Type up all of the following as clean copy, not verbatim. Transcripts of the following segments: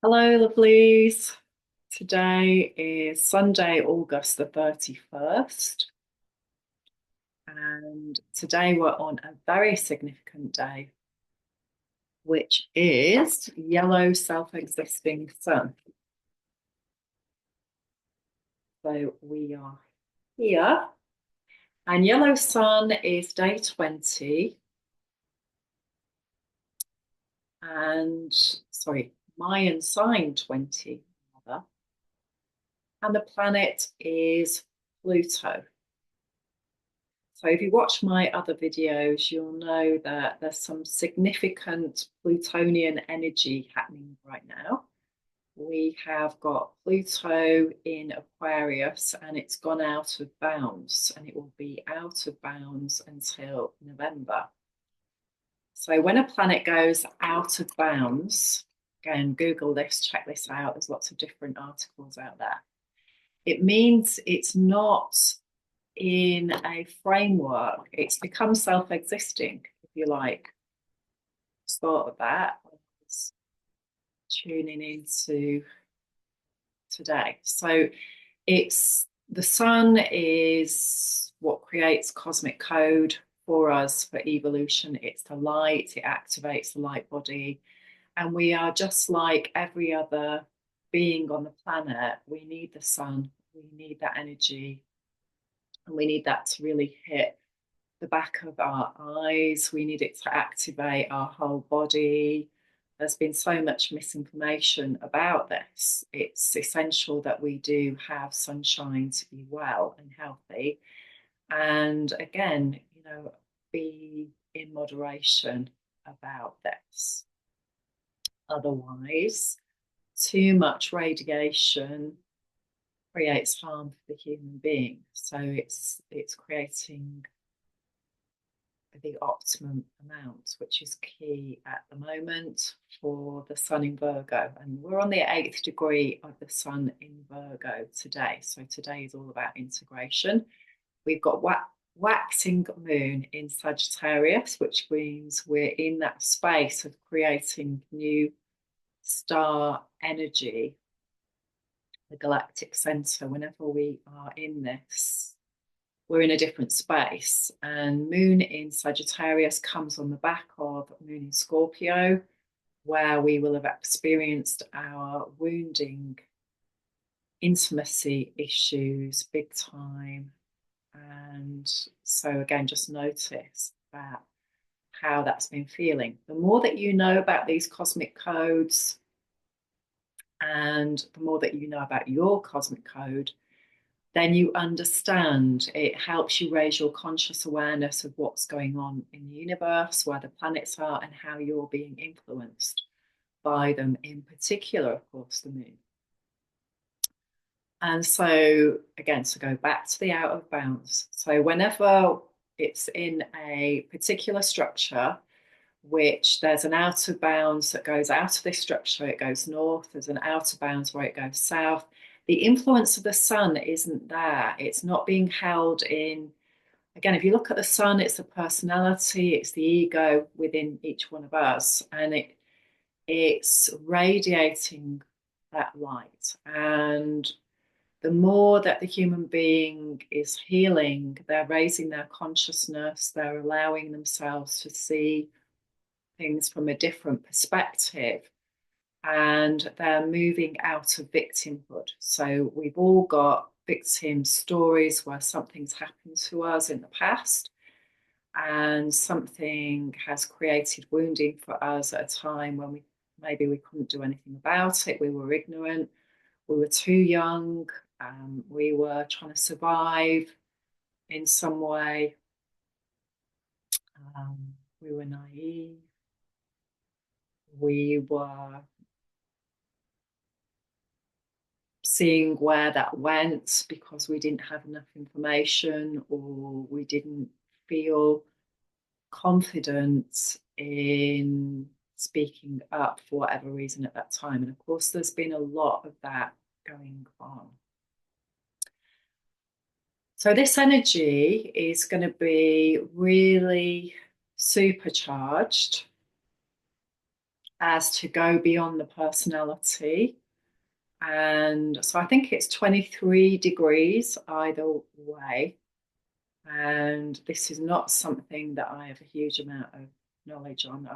Hello, lovelies. Today is Sunday, August the 31st, and today we're on a very significant day, which is yellow self-existing sun. So we are here, and yellow sun is day 20, and sorry, Mayan sign 20, rather, and the planet is Pluto. So if you watch my other videos, you'll know that there's some significant Plutonian energy happening right now. We have got Pluto in Aquarius and it's gone out of bounds, and it will be out of bounds until November. So when a planet goes out of bounds, again, Google this, check this out, there's lots of different articles out there. It means it's not in a framework, it's become self-existing, if you like. Just thought of that. Tuning into today. So it's the sun is what creates cosmic code for us for evolution. It's the light, it activates the light body. And we are just like every other being on the planet. We need the sun, we need that energy, and we need that to really hit the back of our eyes. We need it to activate our whole body. There's been so much misinformation about this. It's essential that we do have sunshine to be well and healthy. And again, be in moderation about this. Otherwise, too much radiation creates harm for the human being. So it's creating the optimum amount, which is key at the moment for the sun in Virgo. And we're on the 8th degree of the sun in Virgo today. So today is all about integration. We've got waxing moon in Sagittarius, which means we're in that space of creating new star energy, the galactic center. Whenever we are in this, we're in a different space. And moon in Sagittarius comes on the back of moon in Scorpio, where we will have experienced our wounding, intimacy issues big time. And so again, just notice that how that's been feeling. The more that you know about these cosmic codes, and the more that you know about your cosmic code, then you understand. It helps you raise your conscious awareness of what's going on in the universe, where the planets are, and how you're being influenced by them, in particular, of course, the moon. And so, again, to go back to the out of bounds. So whenever it's in a particular structure, which there's an out of bounds that goes out of this structure, it goes north, there's an out of bounds where it goes south. The influence of the sun isn't there. It's not being held in. Again, if you look at the sun, it's the personality, it's the ego within each one of us, and it's radiating that light. And the more that the human being is healing, they're raising their consciousness, they're allowing themselves to see things from a different perspective, and they're moving out of victimhood. So we've all got victim stories where something's happened to us in the past and something has created wounding for us at a time when maybe we couldn't do anything about it. We were ignorant, we were too young, we were trying to survive in some way, we were naive, we were seeing where that went because we didn't have enough information, or we didn't feel confident in speaking up for whatever reason at that time. And of course, there's been a lot of that going on. So this energy is going to be really supercharged as to go beyond the personality. And so I think it's 23 degrees either way. And this is not something that I have a huge amount of knowledge on.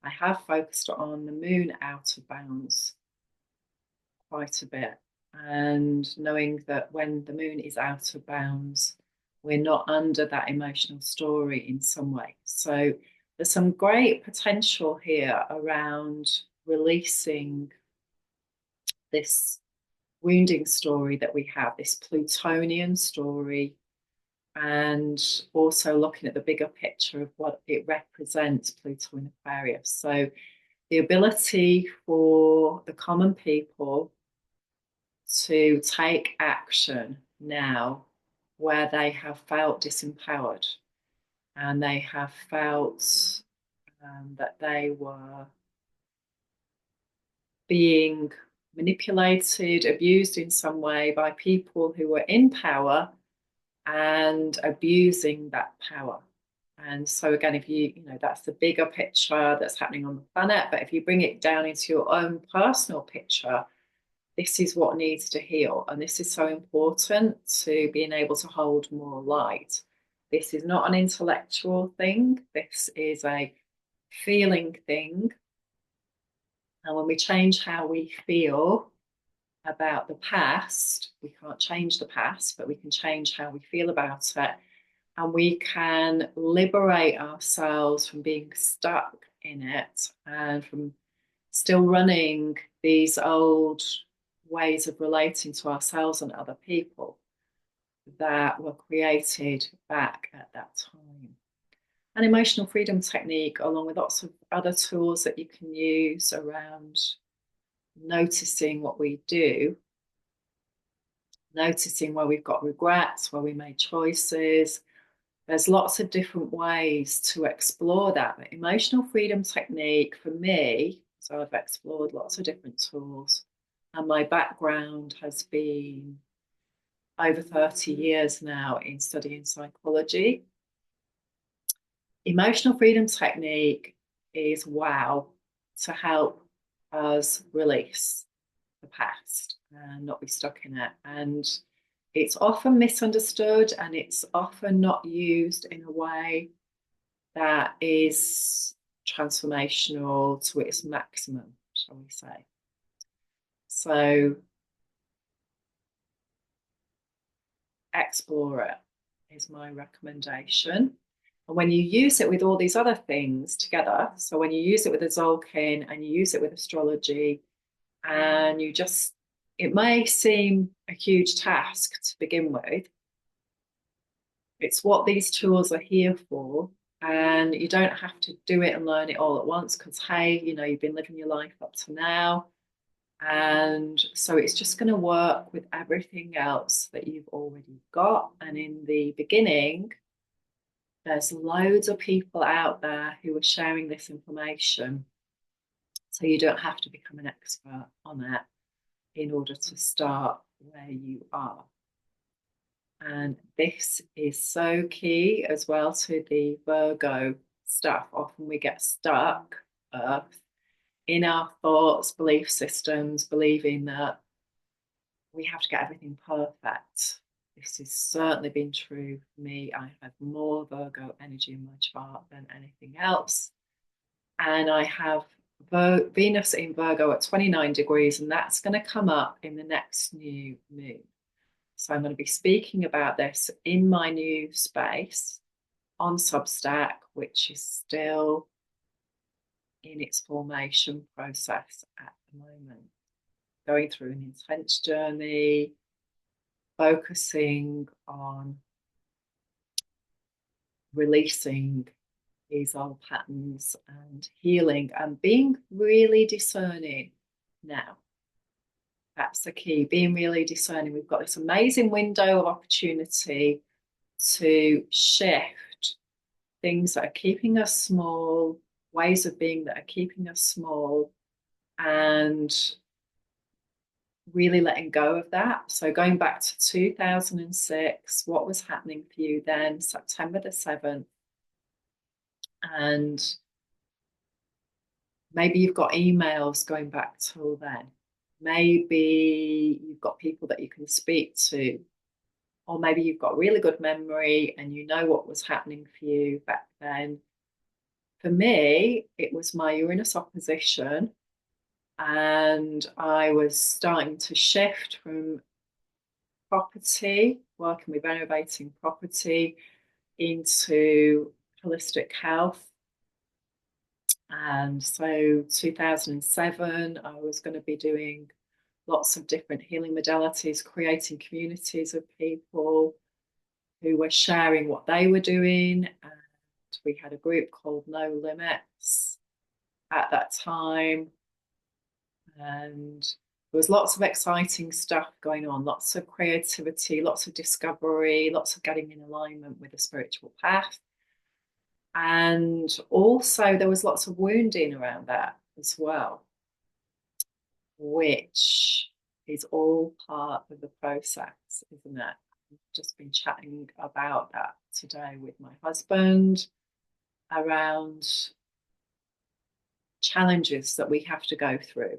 I have focused on the moon out of bounds quite a bit, and knowing that when the moon is out of bounds, we're not under that emotional story in some way. So there's some great potential here around releasing this wounding story that we have, this Plutonian story, and also looking at the bigger picture of what it represents, Pluto in Aquarius. So the ability for the common people to take action now where they have felt disempowered and they have felt that they were being manipulated, abused in some way by people who were in power and abusing that power. And so again, if you know, that's the bigger picture that's happening on the planet, but if you bring it down into your own personal picture, this is what needs to heal. And this is so important to being able to hold more light. This is not an intellectual thing. This is a feeling thing. And when we change how we feel about the past, we can't change the past, but we can change how we feel about it. And we can liberate ourselves from being stuck in it and from still running these old ways of relating to ourselves and other people that were created back at that time. An emotional freedom technique, along with lots of other tools that you can use around noticing what we do, noticing where we've got regrets, where we made choices. There's lots of different ways to explore that. But emotional freedom technique for me, so I've explored lots of different tools, and my background has been over 30 years now in studying psychology. Emotional freedom technique is wow to help us release the past and not be stuck in it. And it's often misunderstood and it's often not used in a way that is transformational to its maximum, shall we say. So explore it is my recommendation. And when you use it with all these other things together, so when you use it with the Zolkin and you use it with astrology, and you just, it may seem a huge task to begin with. It's what these tools are here for. And you don't have to do it and learn it all at once because, hey, you know, you've been living your life up to now. And so it's just going to work with everything else that you've already got. And in the beginning, there's loads of people out there who are sharing this information. So you don't have to become an expert on it in order to start where you are. And this is so key as well to the Virgo stuff. Often we get stuck in our thoughts, belief systems, believing that we have to get everything perfect. This has certainly been true for me. I have more Virgo energy in my chart than anything else. And I have Venus in Virgo at 29 degrees, and that's going to come up in the next new moon. So I'm going to be speaking about this in my new space on Substack, which is still in its formation process at the moment. Going through an intense journey, focusing on releasing these old patterns and healing and being really discerning now. That's the key, being really discerning. We've got this amazing window of opportunity to shift things that are keeping us small, ways of being that are keeping us small, and really letting go of that. So going back to 2006, what was happening for you then, September the 7th, and Maybe you've got emails going back till then. Maybe you've got people that you can speak to, or maybe you've got really good memory and you know what was happening for you back then. For me, it was my Uranus opposition, and I was starting to shift from property, working with renovating property, into holistic health. And so 2007, I was going to be doing lots of different healing modalities, creating communities of people who were sharing what they were doing. And we had a group called No Limits at that time. And there was lots of exciting stuff going on, lots of creativity, lots of discovery, lots of getting in alignment with the spiritual path. And also there was lots of wounding around that as well, which is all part of the process, isn't it? I've just been chatting about that today with my husband around challenges that we have to go through,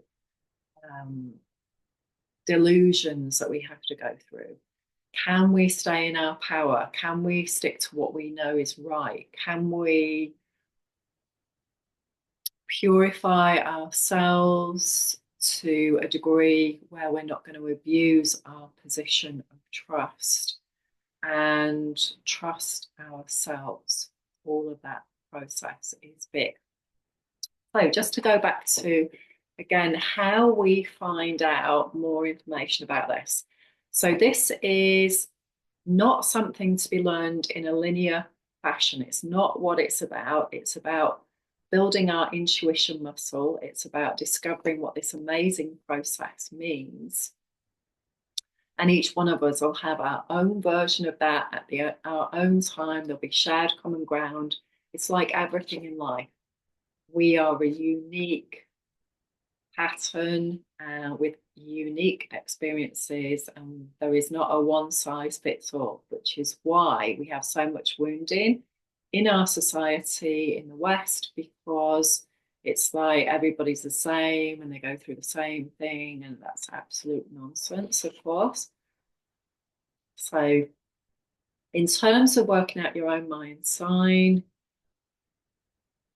delusions that we have to go through. Can we stay in our power? Can we stick to what we know is right? Can we purify ourselves to a degree where we're not going to abuse our position of trust and trust ourselves? All of that process is big. So just to go back to, again, how we find out more information about this. So this is not something to be learned in a linear fashion. It's not what it's about. It's about building our intuition muscle. It's about discovering what this amazing process means. And each one of us will have our own version of that at our own time. There'll be shared common ground. It's like everything in life. We are a unique pattern with unique experiences, and there is not a one size fits all, which is why we have so much wounding in our society in the West, because it's like everybody's the same and they go through the same thing, and that's absolute nonsense, of course. So in terms of working out your own mind sign,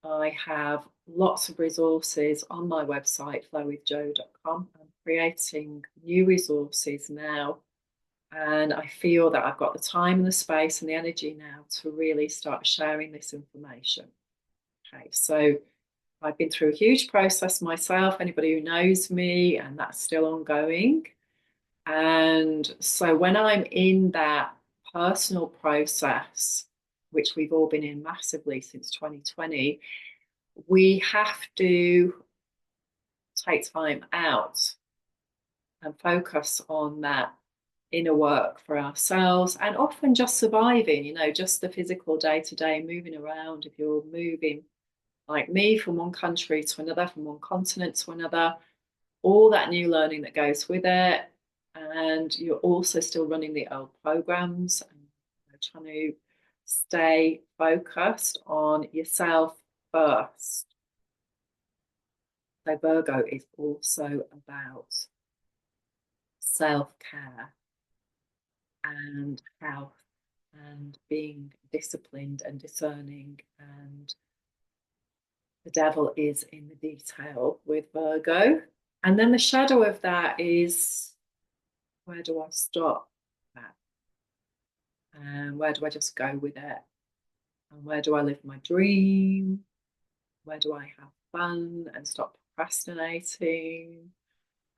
I have lots of resources on my website, flowwithjo.com. I'm creating new resources now, and I feel that I've got the time and the space and the energy now to really start sharing this information. Okay, so I've been through a huge process myself, anybody who knows me, and that's still ongoing. And so when I'm in that personal process, which we've all been in massively since 2020, we have to take time out and focus on that inner work for ourselves, and often just surviving, just the physical day-to-day moving around. If you're moving like me from one country to another, from one continent to another, all that new learning that goes with it, and you're also still running the old programs and trying to stay focused on yourself first. So Virgo is also about self-care and health and being disciplined and discerning, and the devil is in the detail with Virgo. And then the shadow of that is, where do I stop that? And where do I just go with it? And where do I live my dream? Where do I have fun and stop procrastinating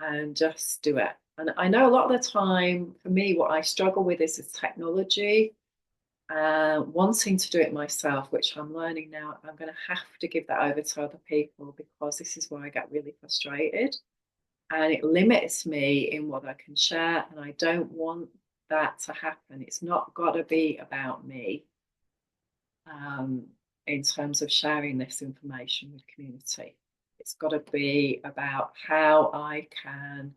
and just do it? And I know a lot of the time, for me, what I struggle with is technology, wanting to do it myself, which I'm learning now. I'm going to have to give that over to other people, because this is where I get really frustrated, and it limits me in what I can share. And I don't want that to happen. It's not got to be about me in terms of sharing this information with community. It's got to be about how I can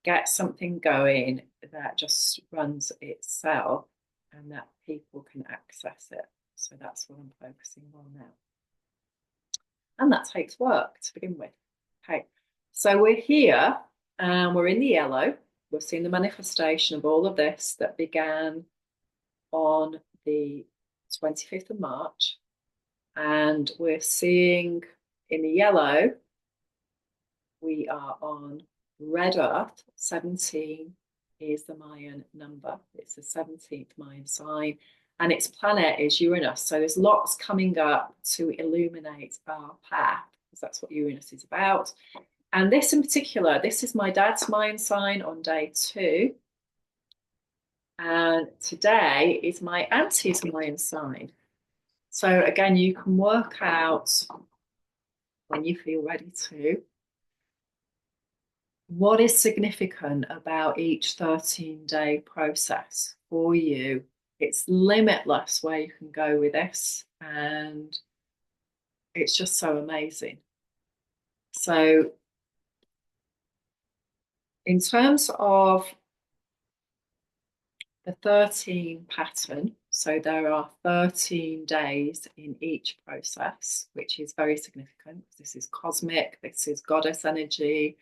get something going that just runs itself and that people can access it. So that's what I'm focusing on now. And that takes work to begin with. Okay, so we're here and we're in the yellow. We're seeing the manifestation of all of this that began on the 25th of March. And we're seeing in the yellow, we are on Red Earth. 17 is the Mayan number. It's the 17th Mayan sign. And its planet is Uranus. So there's lots coming up to illuminate our path, because that's what Uranus is about. And this in particular, this is my dad's Mayan sign on day 2. And today is my auntie's Mayan sign. So again, you can work out when you feel ready to what is significant about each 13-day process for you. It's limitless where you can go with this, and it's just so amazing. So in terms of the 13 pattern, so there are 13 days in each process, which is very significant. This is cosmic, this is goddess energy,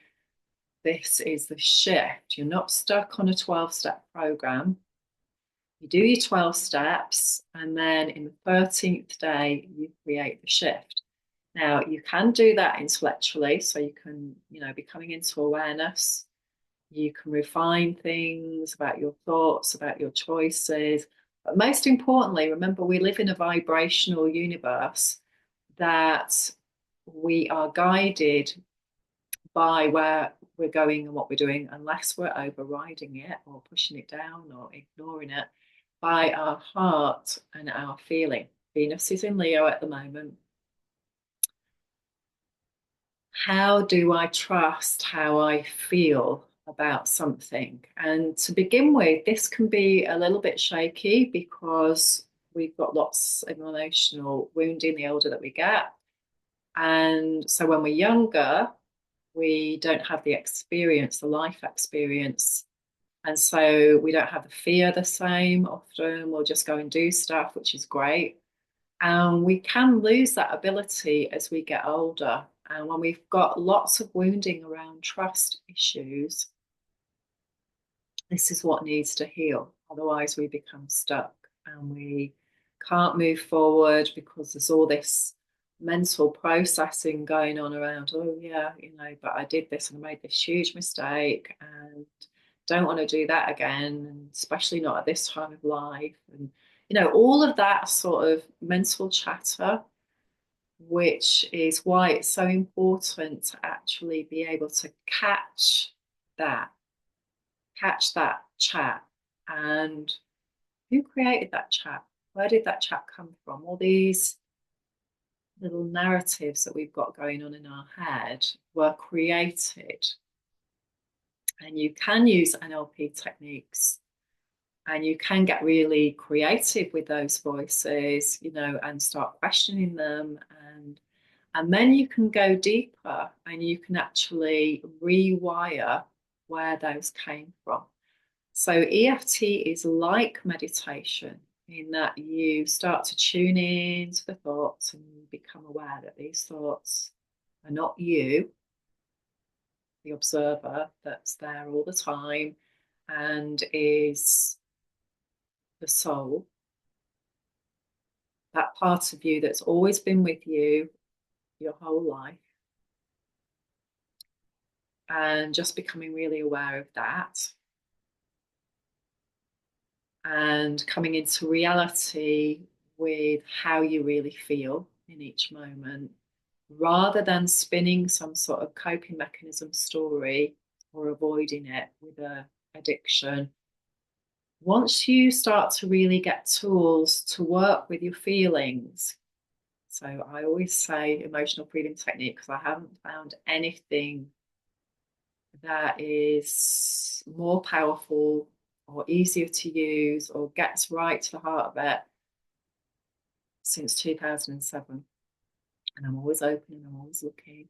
this is the shift. You're not stuck on a 12-step program. You do your 12 steps, and then in the 13th day, you create the shift. Now, you can do that intellectually, so you can, be coming into awareness. You can refine things about your thoughts, about your choices. But most importantly, remember, we live in a vibrational universe that we are guided by where we're going and what we're doing, unless we're overriding it or pushing it down or ignoring it, by our heart and our feeling. Venus is in Leo at the moment. How do I trust how I feel about something? And to begin with, this can be a little bit shaky because we've got lots of emotional wounding the older that we get. And so when we're younger, we don't have the experience, the life experience. And so we don't have the fear the same often. We'll just go and do stuff, which is great. And we can lose that ability as we get older. And when we've got lots of wounding around trust issues, this is what needs to heal. Otherwise, we become stuck and we can't move forward because there's all this mental processing going on around, oh yeah, but I did this and I made this huge mistake and don't want to do that again, and especially not at this time of life. And all of that sort of mental chatter, which is why it's so important to actually be able to catch that chat. And who created that chat? Where did that chat come from? All these little narratives that we've got going on in our head were created. And you can use NLP techniques, and you can get really creative with those voices, and start questioning them. And then you can go deeper and you can actually rewire where those came from. So EFT is like meditation in that you start to tune in to the thoughts and you become aware that these thoughts are not you, the observer that's there all the time and is the soul, that part of you that's always been with you your whole life. And just becoming really aware of that and coming into reality with how you really feel in each moment, rather than spinning some sort of coping mechanism story or avoiding it with an addiction. Once you start to really get tools to work with your feelings, so I always say emotional freedom technique because I haven't found anything that is more powerful or easier to use or gets right to the heart of it since 2007. And I'm always open and I'm always looking.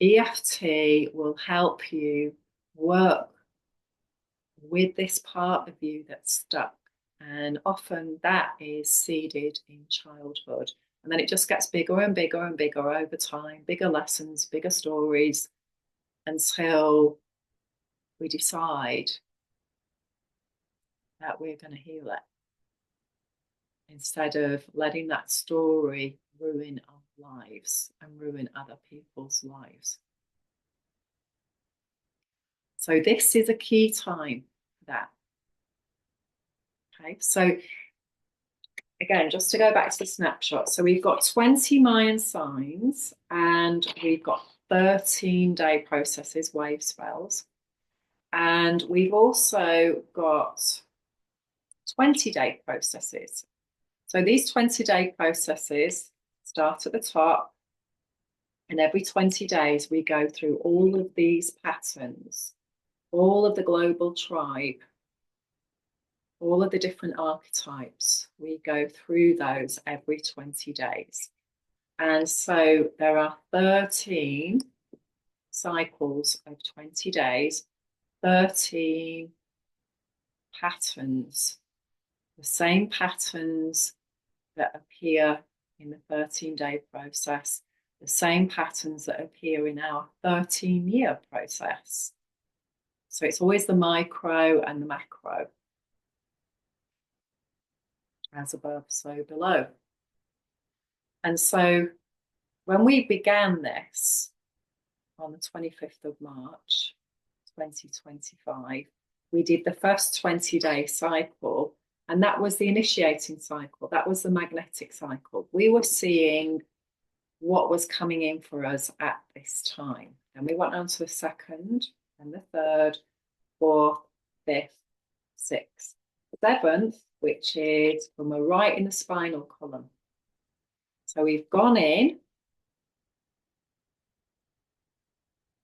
EFT will help you work with this part of you that's stuck. And often that is seeded in childhood. And then it just gets bigger and bigger and bigger over time, bigger lessons, bigger stories, until we decide that we're going to heal it instead of letting that story ruin our lives and ruin other people's lives. So this is a key time for that. Okay, so again, just to go back to the snapshot. So we've got 20 Mayan signs and we've got 13-day processes, wave spells. And we've also got 20-day processes. So these 20-day processes start at the top, and every 20 days we go through all of these patterns, all of the global tribe, all of the different archetypes. We go through those every 20 days. And so there are 13 cycles of 20 days, 13 patterns, the same patterns that appear in the 13-day process, the same patterns that appear in our 13-year process. So it's always the micro and the macro. As above, so below. And so when we began this on the 25th of March, 2025, we did the first 20-day cycle, and that was the initiating cycle. That was the magnetic cycle. We were seeing what was coming in for us at this time. And we went on to the second and the third, fourth, fifth, sixth, seventh, which is when we're right in the spinal column. So we've gone in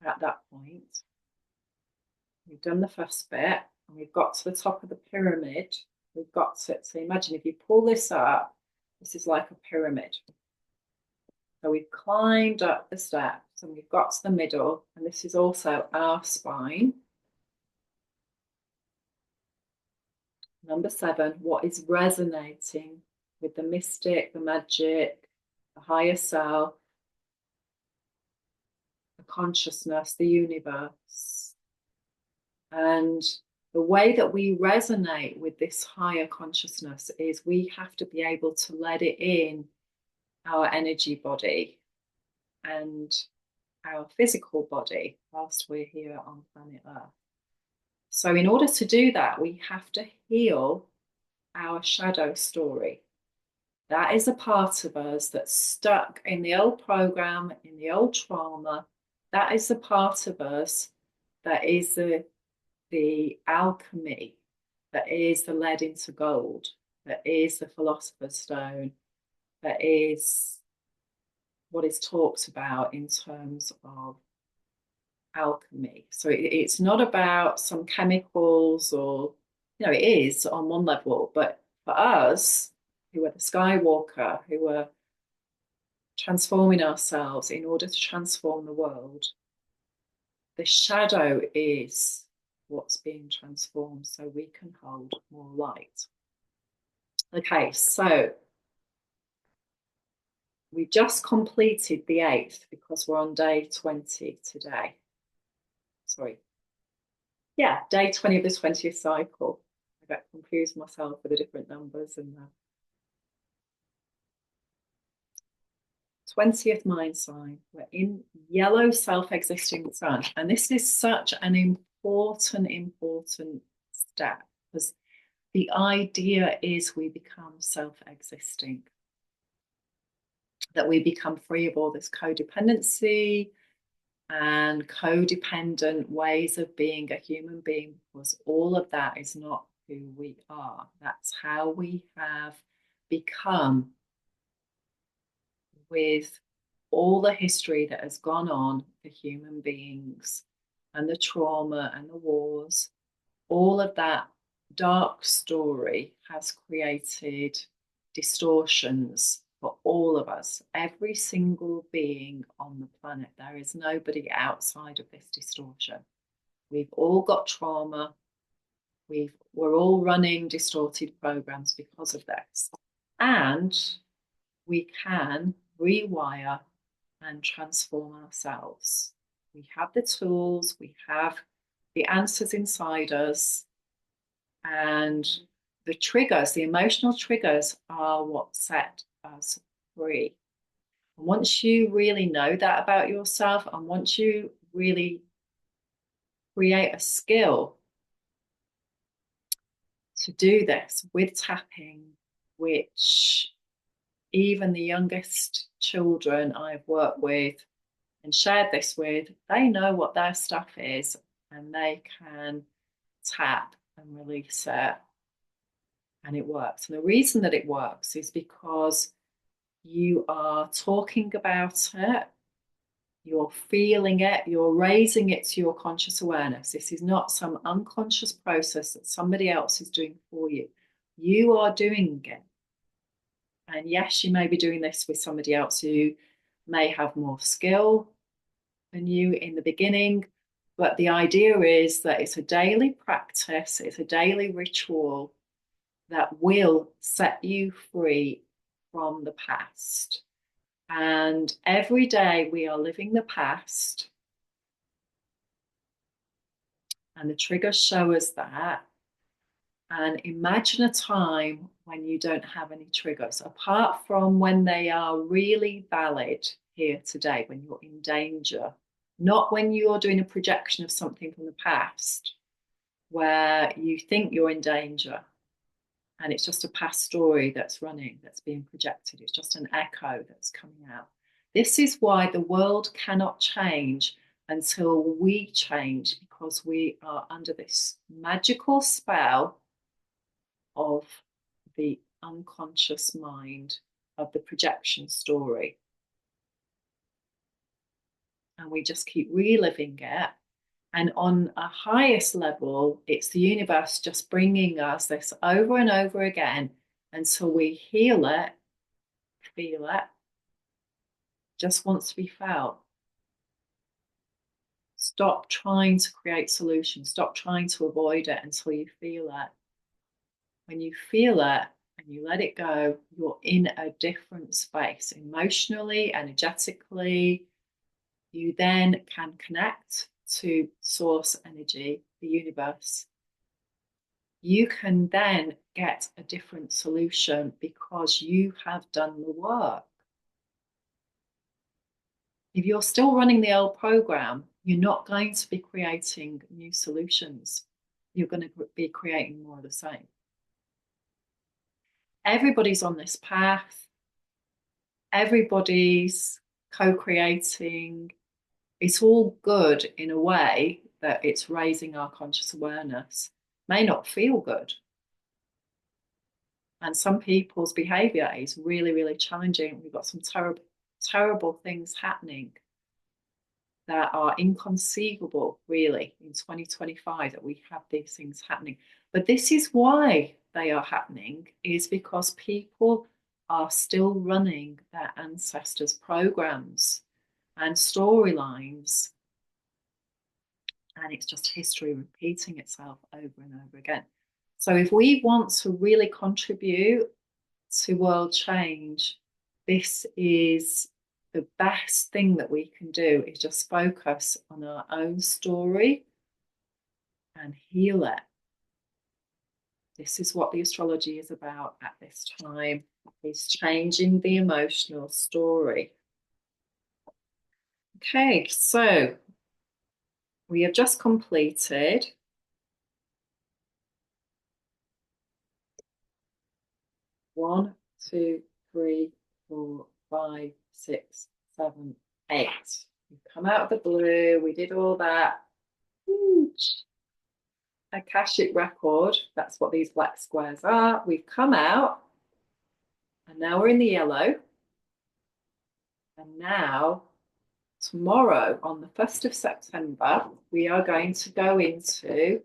at that point. We've done the first bit, and we've got to the top of the pyramid. We've got to, so imagine if you pull this up, this is like a pyramid. So we've climbed up the steps and we've got to the middle, and this is also our spine. Number 7, what is resonating with the mystic, the magic, the higher self, the consciousness, the universe. And the way that we resonate with this higher consciousness is we have to be able to let it in our energy body and our physical body whilst we're here on planet Earth. So in order to do that, we have to heal our shadow story. That is a part of us that's stuck in the old program, in the old trauma. That is the part of us that is the alchemy, that is the lead into gold, that is the philosopher's stone, that is what is talked about in terms of alchemy. So it's not about some chemicals, or, you know, it is on one level, but for us who are the Skywalker, who are transforming ourselves in order to transform the world, the shadow is what's being transformed so we can hold more light. Okay, so we just completed the 8th because we're on day 20 today. Sorry. Yeah, day 20 of the 20th cycle. I got confused myself with the different numbers and the 20th mind sign. We're in yellow self-existing sun. And this is such an important step, because the idea is we become self-existing, that we become free of all this codependency and codependent ways of being a human being, because all of that is not who we are. That's how we have become, with all the history that has gone on for human beings and the trauma and the wars. All of that dark story has created distortions for all of us, every single being on the planet. There is nobody outside of this distortion. We've all got trauma. We're all running distorted programs because of this. And we can rewire and transform ourselves. We have the tools, we have the answers inside us, and the triggers, the emotional triggers, are what set us free. And once you really know that about yourself, and once you really create a skill to do this with tapping, which even the youngest children I've worked with and shared this with, they know what their stuff is and they can tap and release it. And it works. And the reason that it works is because you are talking about it, you're feeling it, you're raising it to your conscious awareness. This is not some unconscious process that somebody else is doing for you. You are doing it. And yes, you may be doing this with somebody else who may have more skill than you in the beginning, but the idea is that it's a daily practice, it's a daily ritual that will set you free from the past. And every day we are living the past, and the triggers show us that. And imagine a time when you don't have any triggers, apart from when they are really valid here today, when you're in danger, not when you're doing a projection of something from the past where you think you're in danger and it's just a past story that's running, that's being projected. It's just an echo that's coming out. This is why the world cannot change until we change, because we are under this magical spell of the unconscious mind, of the projection story. And we just keep reliving it. And on a highest level, it's the universe just bringing us this over and over again until we heal it, feel it, just wants to be felt. Stop trying to create solutions. Stop trying to avoid it until you feel it. When you feel it and you let it go, you're in a different space emotionally, energetically. You then can connect to source energy, the universe. You can then get a different solution because you have done the work. If you're still running the old program, you're not going to be creating new solutions. You're going to be creating more of the same. Everybody's on this path. Everybody's co-creating. It's all good in a way that it's raising our conscious awareness. May not feel good. And some people's behavior is really, really challenging. We've got some terrible, terrible things happening that are inconceivable, really, in 2025, that we have these things happening. But this is why they are happening, is because people are still running their ancestors' programs and storylines. And it's just history repeating itself over and over again. So if we want to really contribute to world change, this is the best thing that we can do, is just focus on our own story and heal it. This is what the astrology is about at this time, is changing the emotional story. Okay, so we have just completed one, two, three, 4, 5, 6, 7, 8. We've come out of the blue. We did all that. Huge Akashic record. That's what these black squares are. We've come out. And now we're in the yellow. And now, tomorrow, on the 1st of September, we are going to go into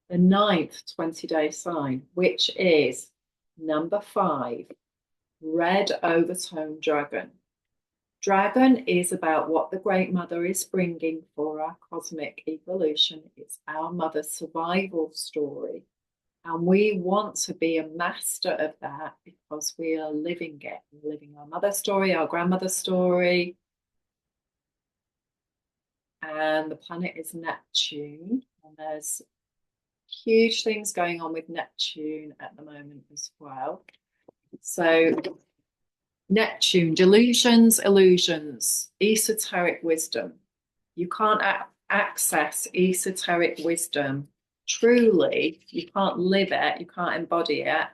the 9th 20-day sign, which is number 5, red overtone dragon. Dragon is about what the Great Mother is bringing for our cosmic evolution. It's our mother's survival story. And we want to be a master of that because we are living it. We're living our mother's story, our grandmother's story. And the planet is Neptune. And there's huge things going on with Neptune at the moment as well. So, Neptune, delusions, illusions, esoteric wisdom. You can't access esoteric wisdom truly. You can't live it, you can't embody it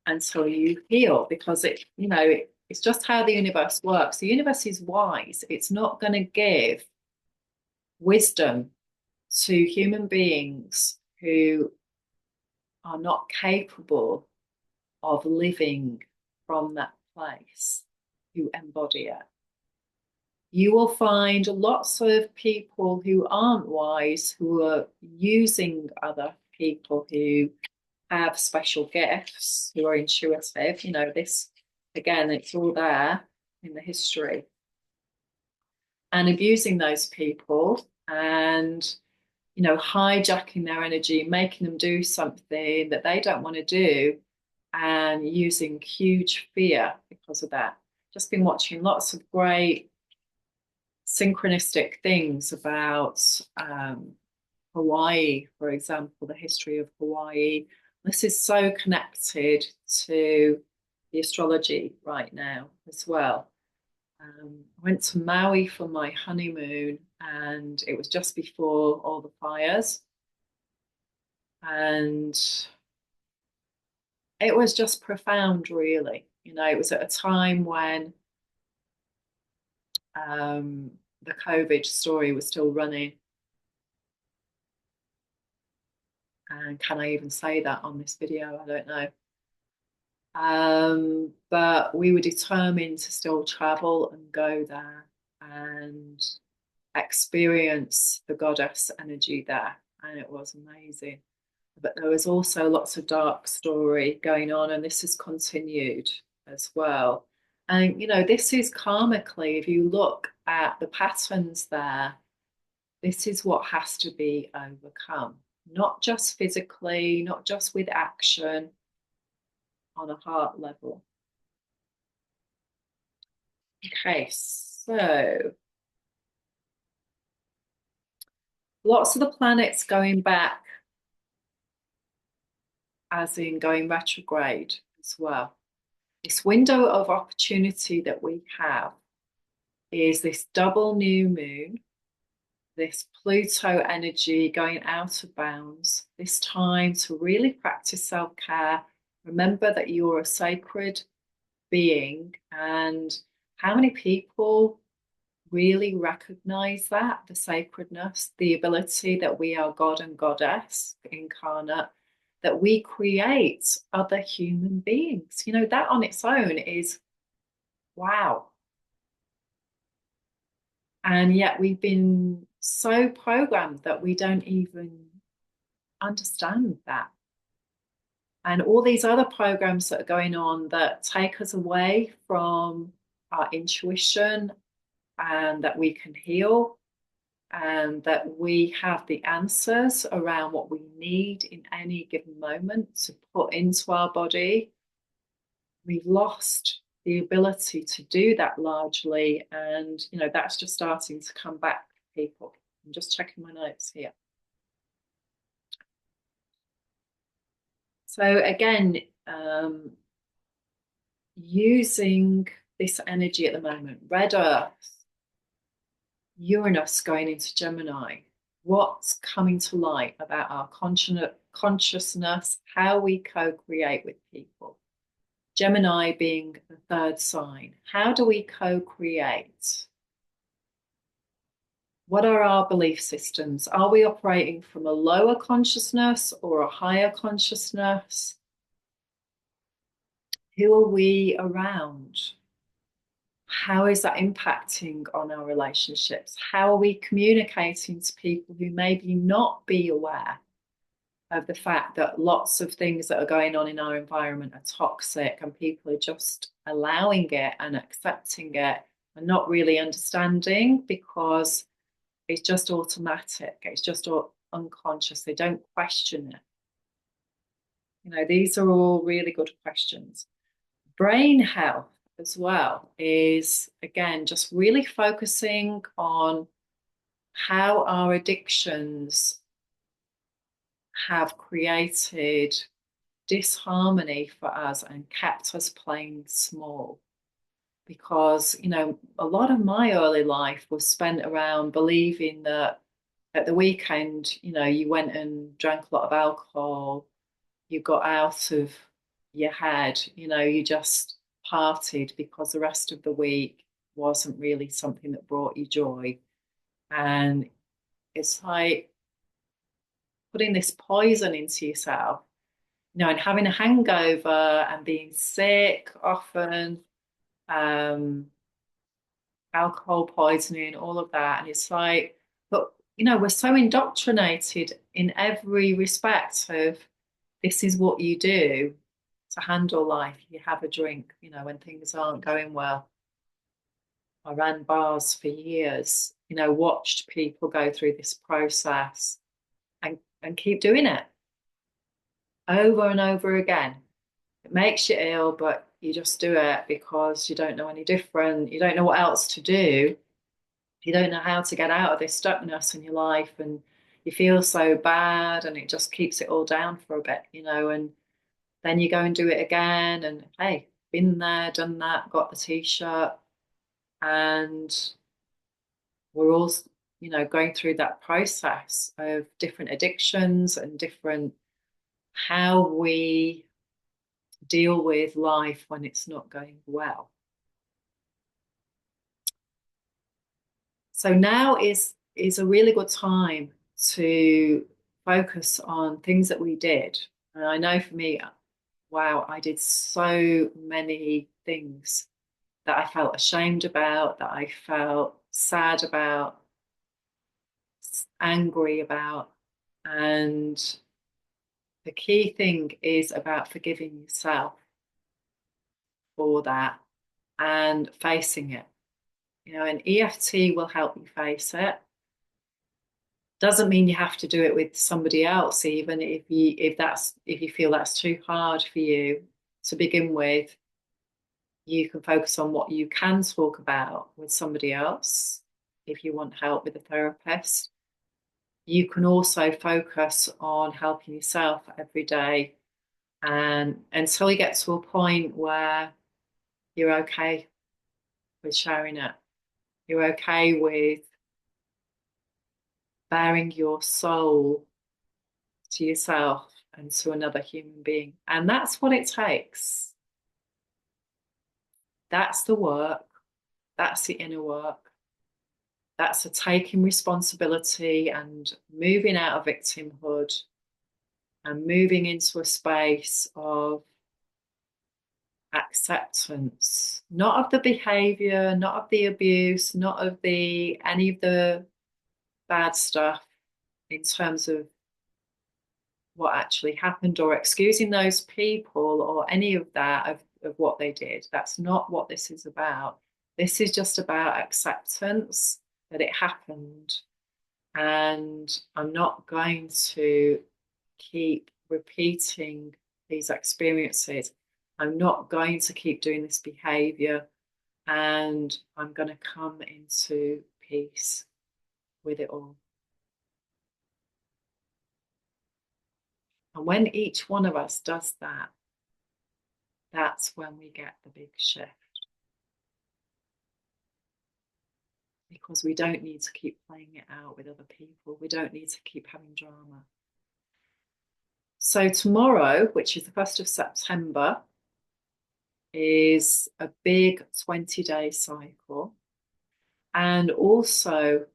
until you heal, because it's just how the universe works. The universe is wise. It's not going to give wisdom to human beings who are not capable of living from that place, who embody it. You will find lots of people who aren't wise, who are using other people who have special gifts, who are intuitive. This, again, it's all there in the history. And abusing those people and, hijacking their energy, making them do something that they don't want to do, and using huge fear because of that. Just been watching lots of great synchronistic things about Hawaii, for example, the history of Hawaii. This is so connected to the astrology right now as well. I went to Maui for my honeymoon, and it was just before all the fires. And it was just profound, really. It was at a time when the COVID story was still running. And can I even say that on this video? I don't know. But we were determined to still travel and go there and experience the goddess energy there. And it was amazing. But there was also lots of dark story going on, and this has continued as well. And, this is karmically, if you look at the patterns there, this is what has to be overcome. Not just physically, not just with action, on a heart level. Okay, so lots of the planets going back, as in going retrograde as well. This window of opportunity that we have is this double new moon, this Pluto energy going out of bounds, this time to really practice self-care. Remember that you're a sacred being, and how many people really recognize that, the sacredness, the ability that we are God and Goddess incarnate, that we create other human beings. That on its own is wow. And yet we've been so programmed that we don't even understand that. And all these other programs that are going on that take us away from our intuition, and that we can heal, and that we have the answers around what we need in any given moment to put into our body. We've lost the ability to do that largely, and that's just starting to come back, people. I'm just checking my notes here. So again, using this energy at the moment, Red Earth, Uranus going into Gemini, what's coming to light about our consciousness, how we co-create with people. Gemini being the third sign. How do we co-create? What are our belief systems? Are we operating from a lower consciousness or a higher consciousness? Who are we around? How is that impacting on our relationships? How are we communicating to people who maybe not be aware of the fact that lots of things that are going on in our environment are toxic, and people are just allowing it and accepting it and not really understanding because it's just automatic. It's just unconscious. They don't question it. You know, these are all really good questions. Brain health as well is, again, just really focusing on how our addictions have created disharmony for us and kept us playing small. Because, you know, a lot of my early life was spent around believing that at the weekend, you know, you went and drank a lot of alcohol, you got out of your head, you know, you just partied because the rest of the week wasn't really something that brought you joy. And it's like putting this poison into yourself, you know, and having a hangover and being sick often, um, alcohol poisoning, all of that. And it's like, but, you know, we're so indoctrinated in every respect of this is what you do to handle life. You have a drink, you know, when things aren't going well. I ran bars for years, you know, watched people go through this process and keep doing it over and over again. It makes you ill, but you just do it because you don't know any different. You don't know what else to do. You don't know how to get out of this stuckness in your life, and you feel so bad, and it just keeps it all down for a bit, you know, and then you go and do it again, and hey, been there, done that, got the t-shirt, and we're all, you know, going through that process of different addictions and different how we deal with life when it's not going well. So now is a really good time to focus on things that we did. And I know for me, wow, I did so many things that I felt ashamed about, that I felt sad about, angry about. And the key thing is about forgiving yourself for that and facing it. You know, and EFT will help you face it. Doesn't mean you have to do it with somebody else, even if you feel that's too hard for you to begin with. You can focus on what you can talk about with somebody else if you want help with a therapist. You can also focus on helping yourself every day, and until you get to a point where you're okay with sharing it, you're okay with bearing your soul to yourself and to another human being. And that's what it takes. That's the work. That's the inner work. That's a taking responsibility and moving out of victimhood and moving into a space of acceptance, not of the behavior, not of the abuse, not of the any of the bad stuff in terms of what actually happened or excusing those people or any of that of what they did. That's not what this is about. This is just about acceptance that it happened. And I'm not going to keep repeating these experiences. I'm not going to keep doing this behavior. And I'm going to come into peace with it all. And when each one of us does that, that's when we get the big shift. Because we don't need to keep playing it out with other people. We don't need to keep having drama. So tomorrow, which is the 1st of September, is a big 20-day cycle. And also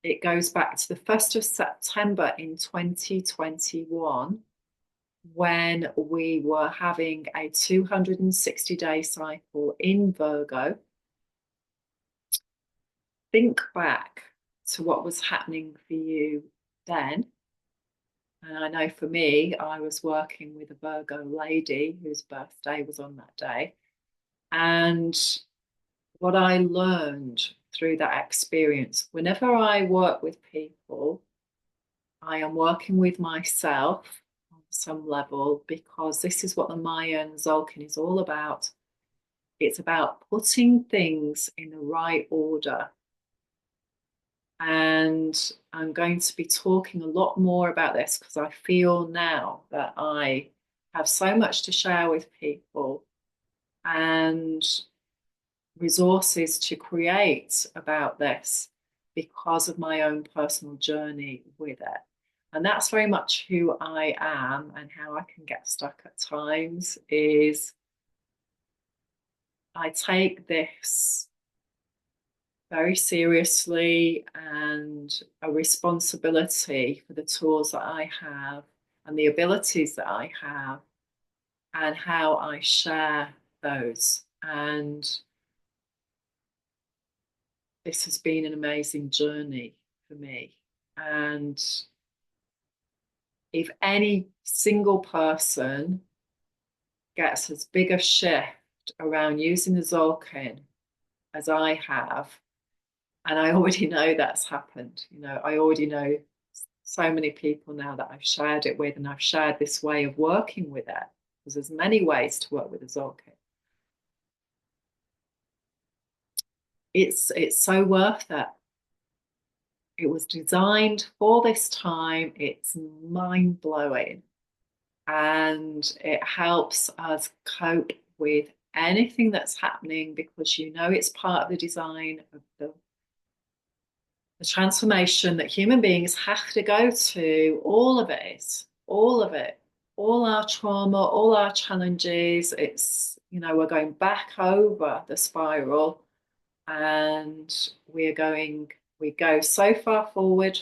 it goes back to the 1st of September in 2021, when we were having a 260-day cycle in Virgo. Think back to what was happening for you then. And I know for me, I was working with a Virgo lady whose birthday was on that day. And what I learned through that experience, whenever I work with people, I am working with myself on some level, because this is what the Mayan Zolkin is all about. It's about putting things in the right order. And I'm going to be talking a lot more about this because I feel now that I have so much to share with people and resources to create about this because of my own personal journey with it. And that's very much who I am, and how I can get stuck at times is I take this very seriously, and a responsibility for the tools that I have and the abilities that I have and how I share those. And this has been an amazing journey for me. And if any single person gets as big a shift around using the Zolkin as I have, and I already know that's happened, I already know so many people now that I've shared it with, and I've shared this way of working with it, because there's many ways to work with the Zolkin. It's so worth it. It was designed for this time. It's mind blowing, and it helps us cope with anything that's happening, because it's part of the design of the transformation that human beings have to go to. All of it, all of it, all our trauma, all our challenges. We're going back over the spiral, and we go so far forward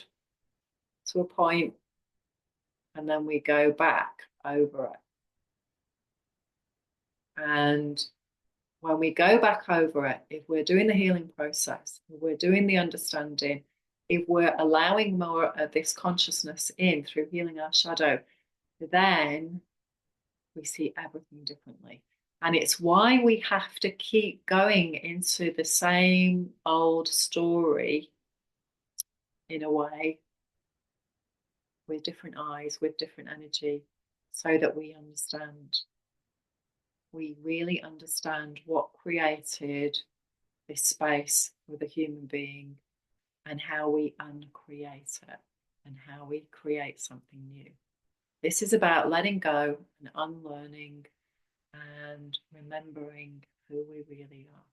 to a point, and then we go back over it. And when we go back over it, if we're doing the healing process, if we're doing the understanding, if we're allowing more of this consciousness in through healing our shadow, then we see everything differently. And it's why we have to keep going into the same old story, in a way, with different eyes, with different energy, so that we understand. We really understand what created this space with a human being, and how we uncreate it, and how we create something new. This is about letting go and unlearning and remembering who we really are.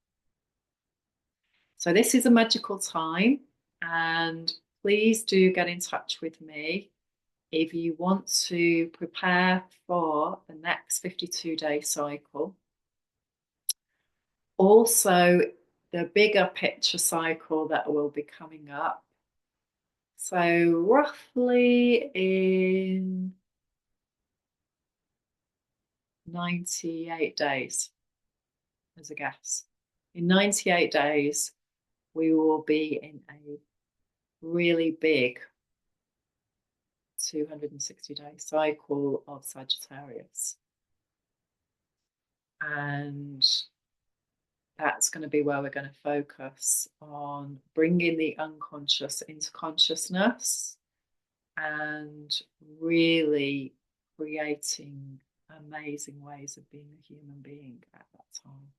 So this is a magical time, and please do get in touch with me if you want to prepare for the next 52-day cycle. Also, the bigger picture cycle that will be coming up. So roughly in 98 days, as a guess. In 98 days, we will be in a really big 260-day cycle of Sagittarius. And that's going to be where we're going to focus on bringing the unconscious into consciousness, and really creating amazing ways of being a human being at that time.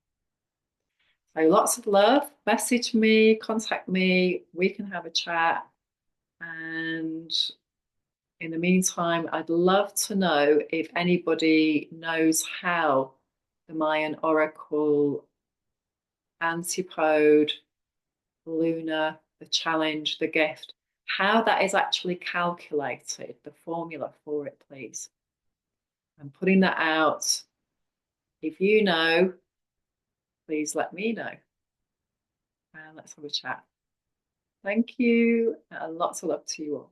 So lots of love. Message me, contact me, we can have a chat. And in the meantime, I'd love to know if anybody knows how the Mayan Oracle, Antipode, Luna, the challenge, the gift, how that is actually calculated, the formula for it, please. I'm putting that out. If you know, please let me know. And let's have a chat. Thank you, and lots of love to you all.